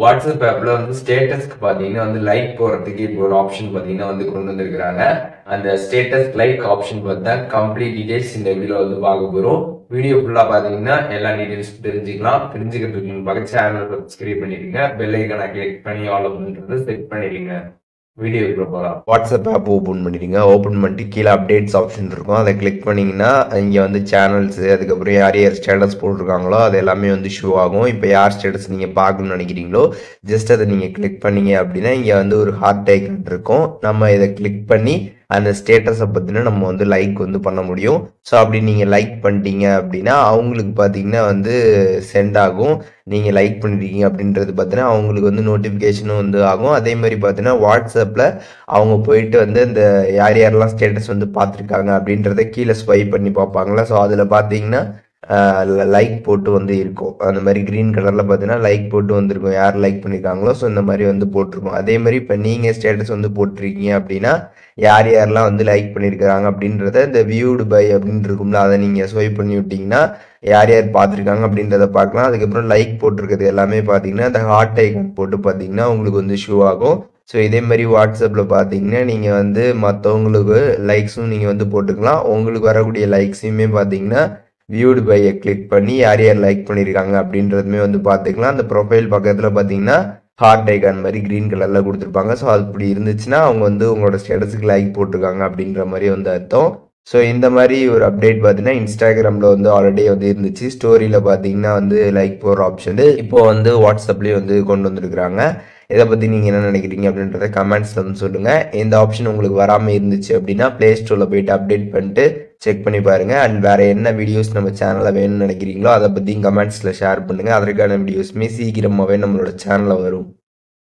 WhatsApp ஆப்ல வந்து ஸ்டேட்டஸ்க்கு பாத்தீங்கன்னா வந்து லைக் போறதுக்கு இப்போ ஒரு ஆப்ஷன் பாத்தீங்கன்னா வந்து கொண்டு வந்திருக்காங்க. அந்த ஸ்டேட்டஸ் லைக் ஆப்ஷன் பார்த்தா கம்ப்ளீட் டீடைல்ஸ் இந்த வீடியோல வந்து பார்க்க போறோம். வீடியோ ஃபுல்லா பாத்தீங்கன்னா எல்லா டீடைல்ஸ் தெரிஞ்சுக்கலாம். தெரிஞ்சுக்கிறதுக்கு பக்கத்து சேனல் சப்ஸ்கிரைப் பண்ணிடுங்க. பெல் ஐக்கான கிளிக் பண்ணி ஆல் அப்படின்றது செட் பண்ணிடுங்க. வீடியோக்குள்ள போகலாம். வாட்ஸ்அப் ஆப் ஓப்பன் பண்ணிடுங்க. ஓப்பன் பண்ணிட்டு கீழே அப்டேட்ஸ் ஆப்ஷன் இருக்கும். அதை கிளிக் பண்ணிங்கன்னா இங்கே வந்து சேனல்ஸ், அதுக்கப்புறம் யார் யார் ஸ்டேட்டஸ் போட்டிருக்காங்களோ அது எல்லாமே வந்து ஷோ ஆகும். இப்போ யார் ஸ்டேட்டஸ் நீங்கள் பார்க்கணும்னு நினைக்கிறீங்களோ ஜஸ்ட் அதை நீங்கள் கிளிக் பண்ணீங்க அப்படின்னா இங்கே வந்து ஒரு ஹார்ட் ஐக்கன் இருக்கும். நம்ம இதை கிளிக் பண்ணி அந்த ஸ்டேட்டஸை பற்றின நம்ம வந்து லைக் வந்து பண்ண முடியும். ஸோ அப்படி நீங்கள் லைக் பண்ணிட்டீங்க அப்படின்னா அவங்களுக்கு பார்த்தீங்கன்னா வந்து சென்ட் ஆகும். நீங்கள் லைக் பண்ணிருக்கீங்க அப்படின்றது பார்த்தீங்கன்னா அவங்களுக்கு வந்து நோட்டிஃபிகேஷனும் வந்து ஆகும். அதே மாதிரி பார்த்தீங்கன்னா வாட்ஸ்அப்பில் அவங்க போயிட்டு வந்து இந்த யார் யாரெல்லாம் ஸ்டேட்டஸ் வந்து பார்த்துருக்காங்க அப்படின்றத கீழே ஸ்வைப் பண்ணி பார்ப்பாங்களா. ஸோ அதில் பார்த்தீங்கன்னா லைக் போட்டு வந்து இருக்கும். அந்த மாதிரி க்ரீன் கலரில் பார்த்தீங்கன்னா லைக் போட்டு வந்திருக்கும். யார் லைக் பண்ணியிருக்காங்களோ ஸோ இந்த மாதிரி வந்து போட்டிருக்கும். அதே மாதிரி இப்போ நீங்கள் ஸ்டேட்டஸ் வந்து போட்டிருக்கீங்க அப்படின்னா யார் யாரெல்லாம் வந்து லைக் பண்ணியிருக்கிறாங்க அப்படின்றத இந்த வியூடு பை அப்படின்னு இருக்கும்ல, அதை நீங்கள் ஸ்வைப் பண்ணி விட்டிங்கன்னா யார் யார் பார்த்துருக்காங்க அப்படின்றத பார்க்கலாம். அதுக்கப்புறம் லைக் போட்டிருக்கிறது எல்லாமே பார்த்தீங்கன்னா அந்த ஹார்ட் ஐக்கன் போட்டு பார்த்தீங்கன்னா உங்களுக்கு வந்து ஷோ ஆகும். ஸோ இதே மாதிரி வாட்ஸ்அப்பில் பார்த்தீங்கன்னா நீங்கள் வந்து மற்றவங்களுக்கு லைக்ஸும் நீங்கள் வந்து போட்டுக்கலாம். உங்களுக்கு வரக்கூடிய லைக்ஸையுமே பார்த்தீங்கன்னா வியூடு பையை கிளிக் பண்ணி யார் யார் லைக் பண்ணியிருக்காங்க அப்படின்றதுமே வந்து பார்த்துக்கலாம். அந்த ப்ரொஃபைல் பக்கத்தில் பார்த்தீங்கன்னா ஹார்ட் ஐக்கான் மாதிரி க்ரீன் கலரில் கொடுத்துருப்பாங்க. ஸோ அது இப்படி இருந்துச்சுன்னா அவங்க வந்து உங்களோட ஸ்டேட்டஸுக்கு லைக் போட்டிருக்காங்க அப்படின்ற மாதிரி வந்து அர்த்தம். ஸோ இந்த மாதிரி ஒரு அப்டேட் பார்த்தீங்கன்னா இன்ஸ்டாகிராமில் வந்து ஆல்ரெடி வந்து இருந்துச்சு. ஸ்டோரியில் பார்த்தீங்கன்னா வந்து லைக் போடுற ஆப்ஷன் இப்போ வந்து வாட்ஸ்அப்லேயே வந்து கொண்டு வந்திருக்கிறாங்க. இதை பற்றி நீங்கள் என்ன நினைக்கிறீங்க அப்படின்றத கமெண்ட்ஸில் வந்து சொல்லுங்கள். இந்த ஆப்ஷன் உங்களுக்கு வராமல் இருந்துச்சு அப்படின்னா ப்ளே ஸ்டோரில் போயிட்டு அப்டேட் பண்ணிட்டு செக் பண்ணி பாருங்கள். அண்ட் வேறு என்ன வீடியோஸ் நம்ம சேனலில் வேணும்னு நினைக்கிறீங்களோ அதை பற்றியும் கமெண்ட்ஸில் ஷேர் பண்ணுங்கள். அதற்கான வீடியோஸுமே சீக்கிரமாகவே நம்மளோட சேனலில் வரும்.